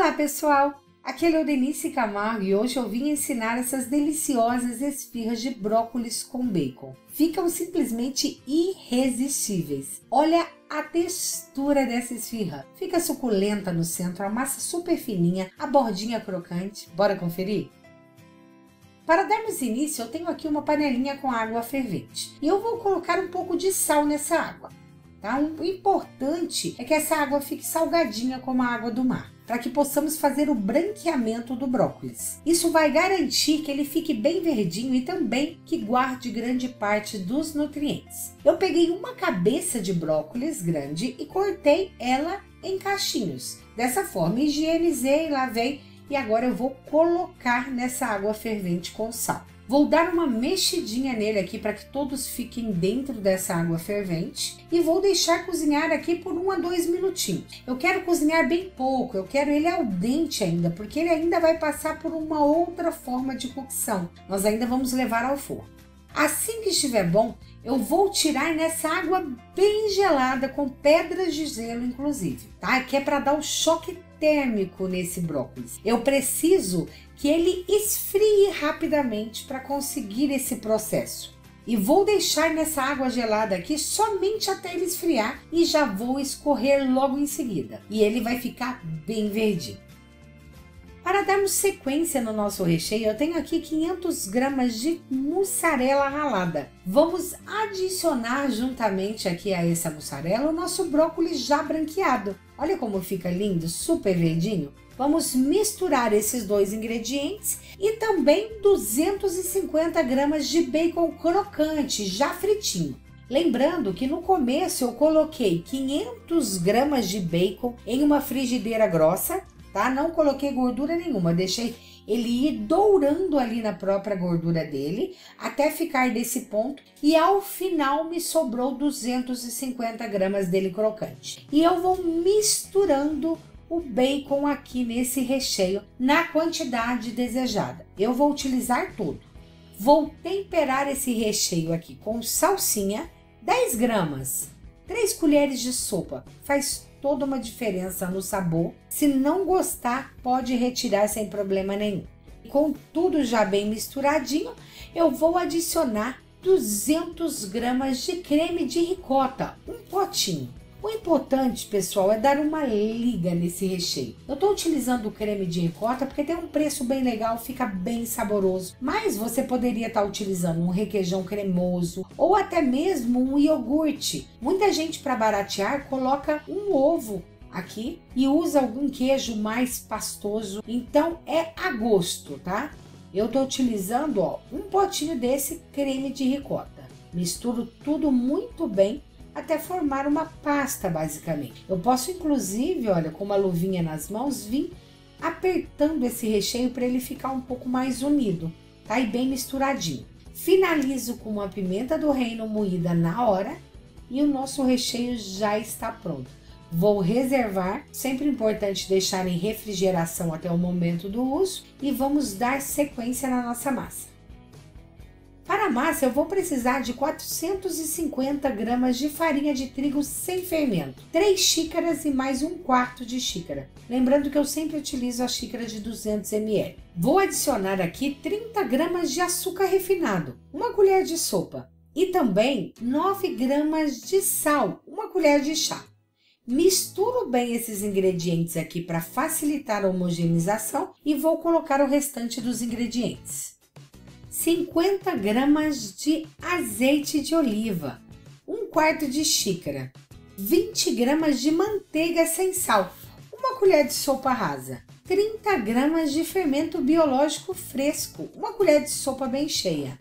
Olá pessoal, aqui é Leodenice Camargo e hoje eu vim ensinar essas deliciosas esfirras de brócolis com bacon. Ficam simplesmente irresistíveis. Olha a textura dessa esfirra. Fica suculenta no centro, a massa super fininha, a bordinha crocante. Bora conferir? Para darmos início, eu tenho aqui uma panelinha com água fervente. E eu vou colocar um pouco de sal nessa água. Tá? O importante é que essa água fique salgadinha como a água do mar, para que possamos fazer o branqueamento do brócolis. Isso vai garantir que ele fique bem verdinho e também que guarde grande parte dos nutrientes. Eu peguei uma cabeça de brócolis grande e cortei ela em cachinhos. Dessa forma, higienizei, lavei e agora eu vou colocar nessa água fervente com sal. Vou dar uma mexidinha nele aqui para que todos fiquem dentro dessa água fervente e vou deixar cozinhar aqui por 1 a 2 minutinhos. Eu quero cozinhar bem pouco, eu quero ele al dente ainda, porque ele ainda vai passar por uma outra forma de cocção. Nós ainda vamos levar ao forno. Assim que estiver bom, eu vou tirar nessa água bem gelada, com pedras de gelo inclusive, tá? Que é para dar o choque térmico nesse brócolis. Eu preciso que ele esfrie rapidamente para conseguir esse processo. E vou deixar nessa água gelada aqui somente até ele esfriar e já vou escorrer logo em seguida. E ele vai ficar bem verdinho. Para darmos sequência no nosso recheio, eu tenho aqui 500 gramas de mussarela ralada. Vamos adicionar juntamente aqui a essa mussarela o nosso brócolis já branqueado. Olha como fica lindo, super verdinho. Vamos misturar esses dois ingredientes e também 250 gramas de bacon crocante, já fritinho. Lembrando que no começo eu coloquei 500 gramas de bacon em uma frigideira grossa, tá? Não coloquei gordura nenhuma, deixei ele ir dourando ali na própria gordura dele, até ficar desse ponto, e ao final me sobrou 250 gramas dele crocante. E eu vou misturando o bacon aqui nesse recheio na quantidade desejada. Eu vou utilizar tudo. Vou temperar esse recheio aqui com salsinha, 10 gramas, 3 colheres de sopa, faz toda uma diferença no sabor. Se não gostar, pode retirar sem problema nenhum. Com tudo já bem misturadinho, eu vou adicionar 200 gramas de creme de ricota, um potinho. O importante, pessoal, é dar uma liga nesse recheio. Eu estou utilizando o creme de ricota porque tem um preço bem legal, fica bem saboroso. Mas você poderia estar utilizando um requeijão cremoso ou até mesmo um iogurte. Muita gente, para baratear, coloca um ovo aqui e usa algum queijo mais pastoso. Então é a gosto, tá? Eu estou utilizando, ó, um potinho desse creme de ricota. Misturo tudo muito bem até formar uma pasta, basicamente. Eu posso, inclusive, olha, com uma luvinha nas mãos, vir apertando esse recheio para ele ficar um pouco mais unido, tá? E bem misturadinho. Finalizo com uma pimenta do reino moída na hora e o nosso recheio já está pronto. Vou reservar, sempre importante deixar em refrigeração até o momento do uso, e vamos dar sequência na nossa massa. Para a massa, eu vou precisar de 450 gramas de farinha de trigo sem fermento, 3 xícaras e mais 1/4 de xícara. Lembrando que eu sempre utilizo a xícara de 200 ml. Vou adicionar aqui 30 gramas de açúcar refinado, 1 colher de sopa. E também 9 gramas de sal, 1 colher de chá. Misturo bem esses ingredientes aqui para facilitar a homogeneização e vou colocar o restante dos ingredientes. 50 gramas de azeite de oliva, 1/4 de xícara, 20 gramas de manteiga sem sal, 1 colher de sopa rasa, 30 gramas de fermento biológico fresco, 1 colher de sopa bem cheia.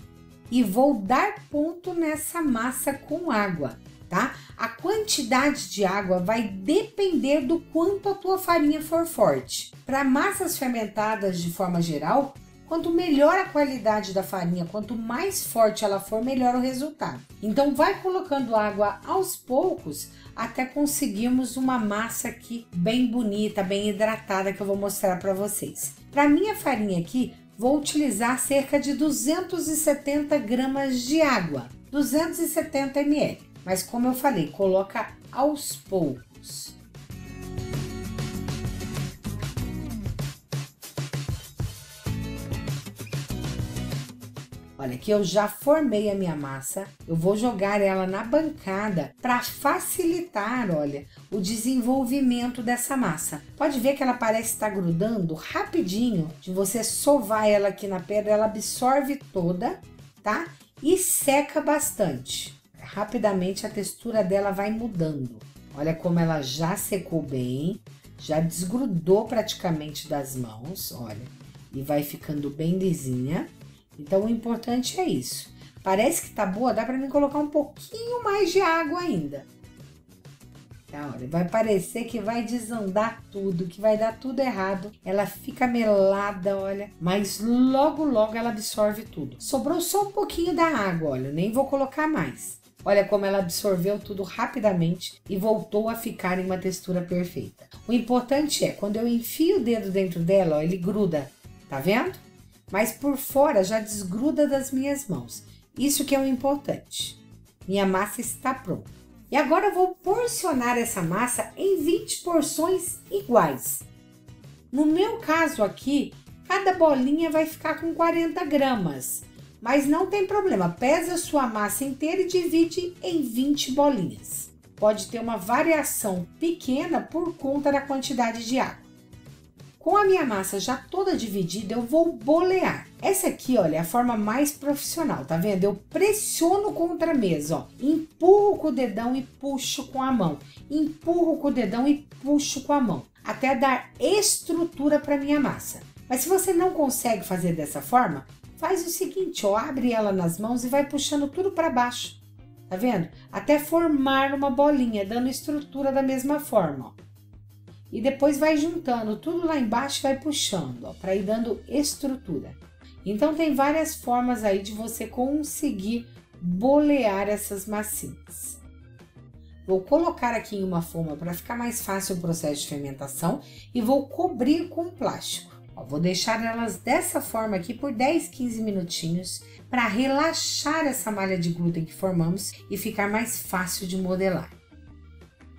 E vou dar ponto nessa massa com água, tá? A quantidade de água vai depender do quanto a tua farinha for forte. Para massas fermentadas de forma geral, quanto melhor a qualidade da farinha, quanto mais forte ela for, melhor o resultado. Então vai colocando água aos poucos até conseguirmos uma massa aqui bem bonita, bem hidratada, que eu vou mostrar para vocês. Para minha farinha aqui, vou utilizar cerca de 270 gramas de água, 270 ml. Mas como eu falei, coloca aos poucos. Olha, aqui eu já formei a minha massa, eu vou jogar ela na bancada para facilitar, olha, o desenvolvimento dessa massa. Pode ver que ela parece estar grudando rapidinho, de você sovar ela aqui na pedra, ela absorve toda, tá? E seca bastante. Rapidamente a textura dela vai mudando. Olha como ela já secou bem, já desgrudou praticamente das mãos, olha, e vai ficando bem lisinha. Então, o importante é isso. Parece que tá boa, dá pra mim colocar um pouquinho mais de água ainda. Tá, olha, vai parecer que vai desandar tudo, que vai dar tudo errado. Ela fica melada, olha, mas logo, logo ela absorve tudo. Sobrou só um pouquinho da água, olha, eu nem vou colocar mais. Olha como ela absorveu tudo rapidamente e voltou a ficar em uma textura perfeita. O importante é, quando eu enfio o dedo dentro dela, ó, ele gruda, tá vendo? Mas por fora já desgruda das minhas mãos. Isso que é o importante. Minha massa está pronta. E agora eu vou porcionar essa massa em 20 porções iguais. No meu caso aqui, cada bolinha vai ficar com 40 gramas. Mas não tem problema, pesa a sua massa inteira e divide em 20 bolinhas. Pode ter uma variação pequena por conta da quantidade de água. Com a minha massa já toda dividida, eu vou bolear. Essa aqui, olha, é a forma mais profissional, tá vendo? Eu pressiono contra a mesa, ó. Empurro com o dedão e puxo com a mão. Empurro com o dedão e puxo com a mão. Até dar estrutura para minha massa. Mas se você não consegue fazer dessa forma, faz o seguinte, ó. Abre ela nas mãos e vai puxando tudo para baixo. Tá vendo? Até formar uma bolinha, dando estrutura da mesma forma, ó. E depois vai juntando tudo lá embaixo e vai puxando, ó, para ir dando estrutura. Então tem várias formas aí de você conseguir bolear essas massinhas. Vou colocar aqui em uma forma para ficar mais fácil o processo de fermentação e vou cobrir com plástico. Ó, vou deixar elas dessa forma aqui por 10, 15 minutinhos para relaxar essa malha de glúten que formamos e ficar mais fácil de modelar.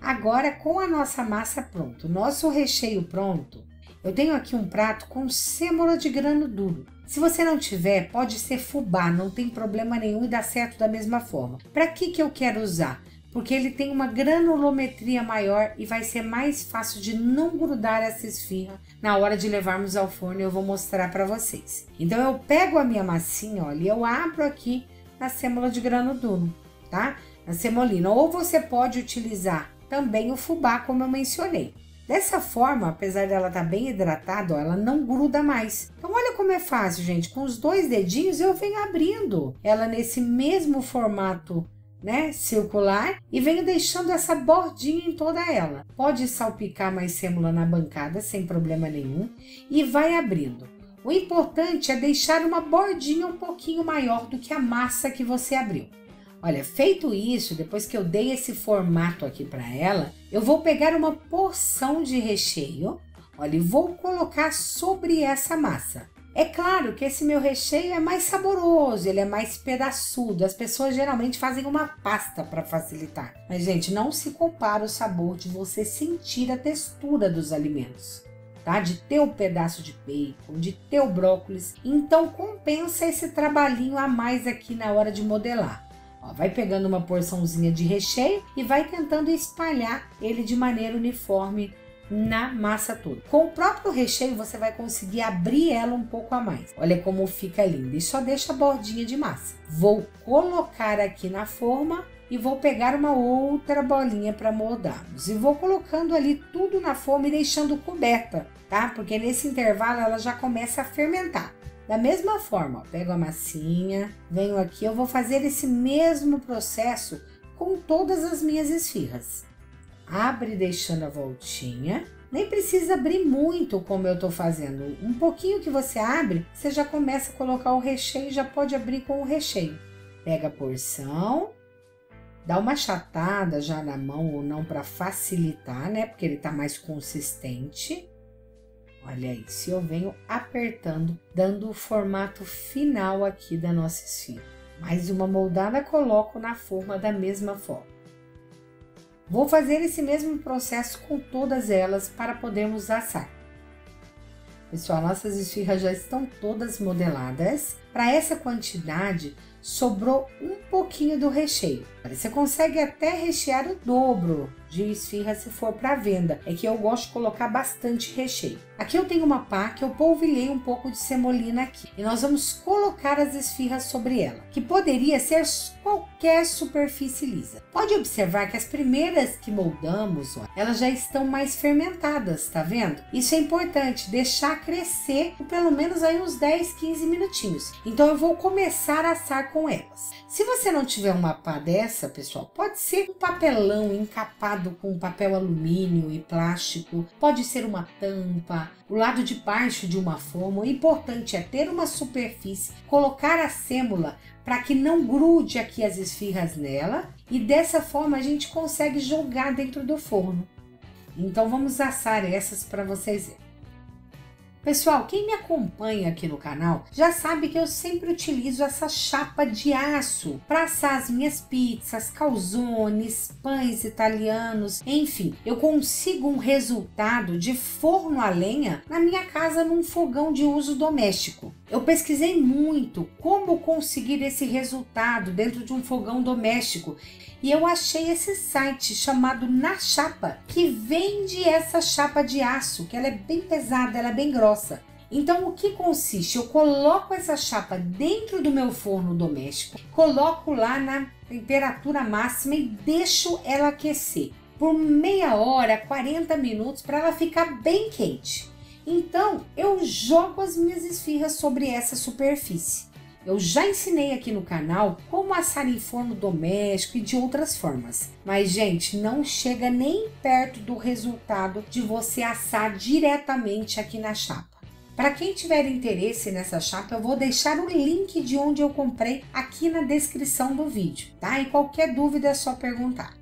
Agora, com a nossa massa pronta, o nosso recheio pronto, eu tenho aqui um prato com sêmola de grano duro. Se você não tiver, pode ser fubá, não tem problema nenhum e dá certo da mesma forma. Para que eu quero usar? Porque ele tem uma granulometria maior e vai ser mais fácil de não grudar essa esfirra na hora de levarmos ao forno e eu vou mostrar para vocês. Então, eu pego a minha massinha, olha, e eu abro aqui na sêmola de grano duro, tá? Na semolina. Ou você pode utilizar também o fubá, como eu mencionei. Dessa forma, apesar dela estar bem hidratada, ó, ela não gruda mais. Então, olha como é fácil, gente. Com os 2 dedinhos, eu venho abrindo ela nesse mesmo formato, né, circular e venho deixando essa bordinha em toda ela. Pode salpicar mais sêmola na bancada, sem problema nenhum, e vai abrindo. O importante é deixar uma bordinha um pouquinho maior do que a massa que você abriu. Olha, feito isso, depois que eu dei esse formato aqui para ela, eu vou pegar uma porção de recheio, olha, e vou colocar sobre essa massa. É claro que esse meu recheio é mais saboroso, ele é mais pedaçudo. As pessoas geralmente fazem uma pasta para facilitar. Mas, gente, não se compara o sabor de você sentir a textura dos alimentos, tá? De ter um pedaço de bacon, de ter o brócolis. Então, compensa esse trabalhinho a mais aqui na hora de modelar. Ó, vai pegando uma porçãozinha de recheio e vai tentando espalhar ele de maneira uniforme na massa toda. Com o próprio recheio você vai conseguir abrir ela um pouco a mais. Olha como fica linda. E só deixa a bordinha de massa. Vou colocar aqui na forma e vou pegar uma outra bolinha para moldarmos. E vou colocando ali tudo na forma e deixando coberta, tá? Porque nesse intervalo ela já começa a fermentar. Da mesma forma, ó, pego a massinha, venho aqui, eu vou fazer esse mesmo processo com todas as minhas esfirras. Abre deixando a voltinha, nem precisa abrir muito como eu tô fazendo. Um pouquinho que você abre, você já começa a colocar o recheio, já pode abrir com o recheio. Pega a porção, dá uma achatada já na mão ou não para facilitar, né? Porque ele tá mais consistente. Olha isso, eu venho apertando, dando o formato final aqui da nossa esfirra. Mais uma moldada, coloco na forma da mesma forma. Vou fazer esse mesmo processo com todas elas para podermos assar. Pessoal, nossas esfirras já estão todas modeladas. Para essa quantidade, sobrou um pouquinho do recheio. Você consegue até rechear o dobro de esfirra se for para venda. É que eu gosto de colocar bastante recheio. Aqui eu tenho uma pá que eu polvilhei um pouco de semolina aqui. E nós vamos colocar as esfirras sobre ela, que poderia ser qualquer superfície lisa. Pode observar que as primeiras que moldamos, ó, elas já estão mais fermentadas, tá vendo? Isso é importante, deixar crescer por pelo menos aí uns 10, 15 minutinhos. Então eu vou começar a assar com elas. Se você não tiver uma pá dessa, pessoal, pode ser um papelão encapado com papel alumínio e plástico, pode ser uma tampa, o lado de baixo de uma forma. O importante é ter uma superfície, colocar a sêmula para que não grude aqui as esfirras nela e dessa forma a gente consegue jogar dentro do forno. Então vamos assar essas para vocês verem. Pessoal, quem me acompanha aqui no canal já sabe que eu sempre utilizo essa chapa de aço para assar as minhas pizzas, calzones, pães italianos, enfim. Eu consigo um resultado de forno a lenha na minha casa num fogão de uso doméstico. Eu pesquisei muito como conseguir esse resultado dentro de um fogão doméstico e eu achei esse site chamado Na Chapa, que vende essa chapa de aço, que ela é bem pesada, ela é bem grossa. Então o que consiste? Eu coloco essa chapa dentro do meu forno doméstico, coloco lá na temperatura máxima e deixo ela aquecer por meia hora, 40 minutos, para ela ficar bem quente. Então eu jogo as minhas esfirras sobre essa superfície. Eu já ensinei aqui no canal como assar em forno doméstico e de outras formas. Mas, gente, não chega nem perto do resultado de você assar diretamente aqui na chapa. Para quem tiver interesse nessa chapa, eu vou deixar o link de onde eu comprei aqui na descrição do vídeo, tá? E qualquer dúvida é só perguntar.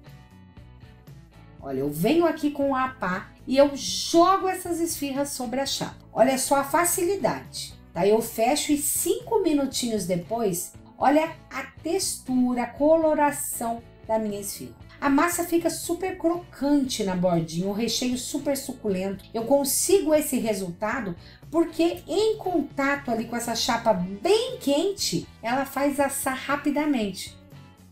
Olha, eu venho aqui com a pá e eu jogo essas esfirras sobre a chapa. Olha só a facilidade. Aí eu fecho e 5 minutinhos depois, olha a textura, a coloração da minha esfirra. A massa fica super crocante na bordinha, o recheio super suculento. Eu consigo esse resultado porque em contato ali com essa chapa bem quente, ela faz assar rapidamente.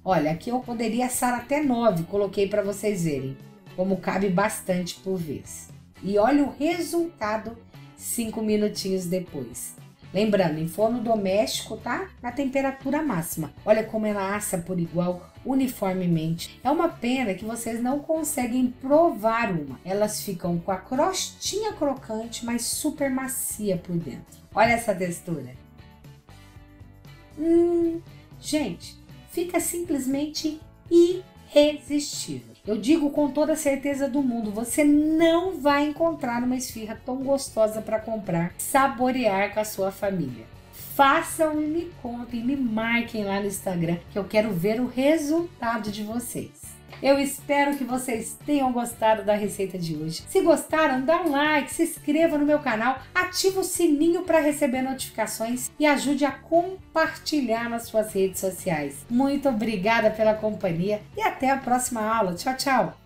Olha, aqui eu poderia assar até 9, coloquei para vocês verem como cabe bastante por vez. E olha o resultado 5 minutinhos depois. Lembrando, em forno doméstico, tá? Na temperatura máxima. Olha como ela assa por igual, uniformemente. É uma pena que vocês não conseguem provar uma. Elas ficam com a crostinha crocante, mas super macia por dentro. Olha essa textura. Gente, fica simplesmente irresistível. Eu digo com toda a certeza do mundo, você não vai encontrar uma esfirra tão gostosa para comprar, saborear com a sua família. Façam e me contem, me marquem lá no Instagram, que eu quero ver o resultado de vocês. Eu espero que vocês tenham gostado da receita de hoje. Se gostaram, dá um like, se inscreva no meu canal, ativa o sininho para receber notificações e ajude a compartilhar nas suas redes sociais. Muito obrigada pela companhia e até a próxima aula. Tchau, tchau!